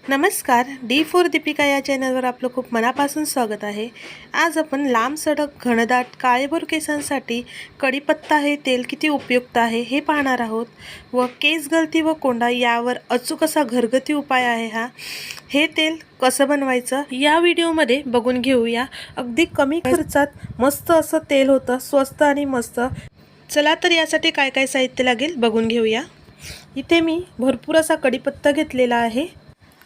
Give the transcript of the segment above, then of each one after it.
नमस्कार, D four Deepika या चॅनलवर आपलं खूप मनापासून स्वागत आहे। आज आपण लांब सडक घनदाट काळेभोर केसांसाठी कढीपत्ता हे तेल किती उपयुक्त आहे हे पाहणार आहोत व केस गळती व कोंडा यावर अचूक असा घरगुती उपाय आहे हे तेल कसं बनवायचं या व्हिडिओमध्ये बघून घेऊया। अगदी कमी खर्चात मस्त असं तेल होतं, स्वस्त आणि मस्त। चला तर यासाठी काय काय साहित्य लागेल बघून घेऊया। इथे मी भरपूर असा कढीपत्ता घेतलेला आहे।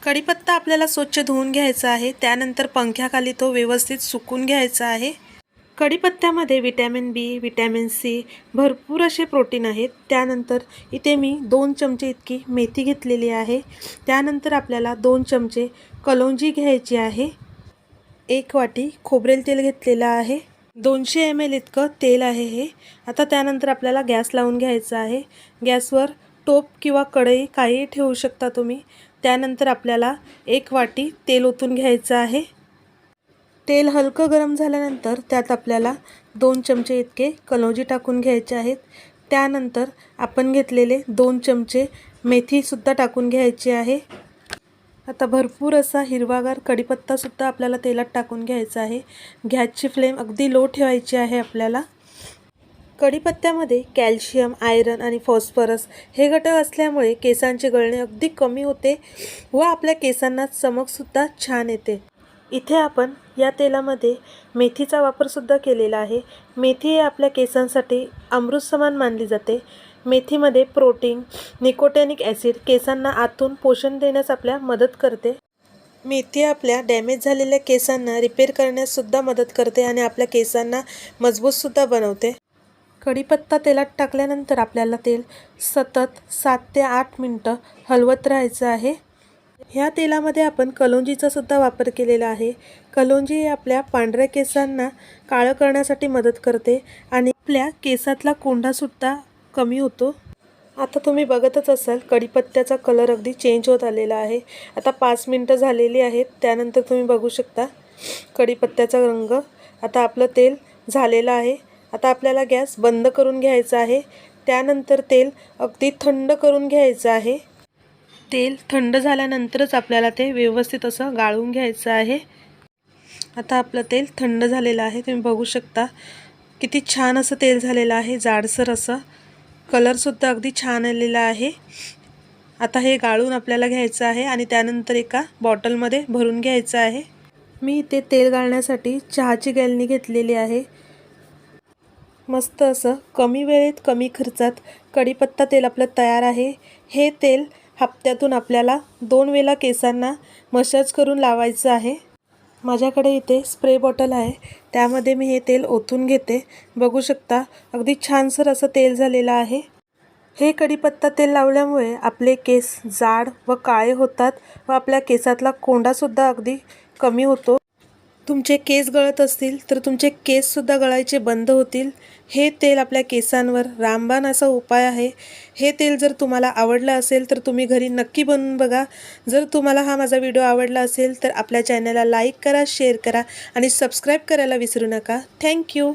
कढीपत्ता आपल्याला स्वच्छ धुवून घ्यायचा आहे, त्यानंतर पंख्याखाली तो व्यवस्थित सुकून घ्यायचा आहे। कढीपत्त्यामध्ये विटॅमिन बी, विटॅमिन सी भरपूर असे प्रोटीन आहेत। त्यानंतर इथे मी 2 चमचे इतकी मेथी घेतलेली आहे। त्यानंतर आपल्याला 2 चमचे कलौंजी घ्यायची आहे। 1 वाटी खोबरेल तेल घेतलेलं आहे। 200 ml इतकं तेल आहे हे। आता त्यानंतर आपल्याला गॅस लावून घ्यायचा आहे। गॅसवर टोप किंवा कढई काही ठेवू शकता तुम्ही। त्यानंतर आपल्याला 1 वाटी तेल ओतून घ्यायचं आहे। तेल हलकं गरम झाल्यानंतर त्यात आपल्याला 2 चमचे इतके कलौंजी टाकून घ्यायचे आहेत। त्यानंतर आपण घेतलेले 2 चमचे मेथी सुद्धा टाकून घ्यायची आहे। आता भरपूर असा हिरवागार कढीपत्ता सुद्धा आपल्याला तेलात टाकून घ्यायचा आहे। गॅसची फ्लेम अगदी लो ठेवायची आहे आपल्याला। कढीपत्त्यामध्ये कॅल्शियम, आयरन आणि फॉस्फरस हे घटक असल्यामुळे केसांचे गळणे अगदी कमी होते व आपल्या केसांना चमक सुद्धा छान येते। इथे आपण या तेलामध्ये मेथीचा वापर सुद्धा केलेला आहे। मेथी हे आपल्या केसांसाठी अमृत समान मानली जाते। मेथीमध्ये प्रोटीन, निकोटॅनिक ॲसिड केसांना आतून पोषण देण्यास आपल्या मदत करते। मेथी आपल्या डॅमेज झालेल्या केसांना रिपेअर करण्यास सुद्धा मदत करते आणि आपल्या केसांना मजबूत सुद्धा बनवते। कढीपत्ता तेलात टाकल्यानंतर आपल्याला तेल सतत 7 ते 8 मिनिटं हलवत राहायचं आहे। ह्या तेलामध्ये आपण कलौंजीचा सुद्धा वापर केलेला आहे। कलौंजी हे आपल्या पांढऱ्या केसांना काळं करण्यासाठी मदत करते आणि आपल्या केसातला कोंडा सुद्धा कमी होतो। आता तुम्ही बघतच असाल कढीपत्त्याचा कलर अगदी चेंज होत आलेला आहे। आता 5 मिनिटं झालेली आहेत। त्यानंतर तुम्ही बघू शकता कढीपत्त्याचा रंग। आता आपलं तेल झालेलं आहे। आता आपल्याला गॅस बंद करून घ्यायचा आहे। त्यानंतर तेल अगदी थंड करून घ्यायचं आहे। तेल थंड झाल्यानंतरच आपल्याला ते व्यवस्थित असं गाळून घ्यायचं आहे। आता आपलं तेल थंड झालेलं आहे। तुम्ही बघू शकता किती छान असं तेल झालेलं आहे, जाडसर असं। कलरसुद्धा अगदी छान आलेला आहे। आता हे गाळून आपल्याला घ्यायचं आहे आणि त्यानंतर एका बॉटलमध्ये भरून घ्यायचं आहे। मी इथे तेल गाळण्यासाठी चहाची गॅलरी घेतलेली आहे। मस्त असं कमी वेळेत कमी खर्चात कढीपत्ता तेल आपलं तयार आहे। हे तेल हप्त्यातून आपल्याला 2 वेळा केसांना मसाज करून लावायचं आहे। माझ्याकडे इथे स्प्रे बॉटल आहे, त्यामध्ये मी हे तेल ओतून घेते। बघू शकता अगदी छानसर असं तेल झालेलं आहे। हे कढीपत्ता तेल लावल्यामुळे आपले केस जाड व काळे होतात व आपल्या केसातला कोंडासुद्धा अगदी कमी होतो। तुमचे केस गळत असतील तर तुमचे केससुद्धा गळायचे बंद होतील। हे तेल आपल्या केसांवर रामबाण असा उपाय आहे। हे तेल जर तुम्हाला आवडलं असेल तर तुम्ही घरी नक्की बनवून बघा। जर तुम्हाला हा माझा व्हिडिओ आवडला असेल तर आपल्या चॅनलला लाईक करा, शेअर करा आणि सबस्क्राईब करायला विसरू नका। थँक्यू।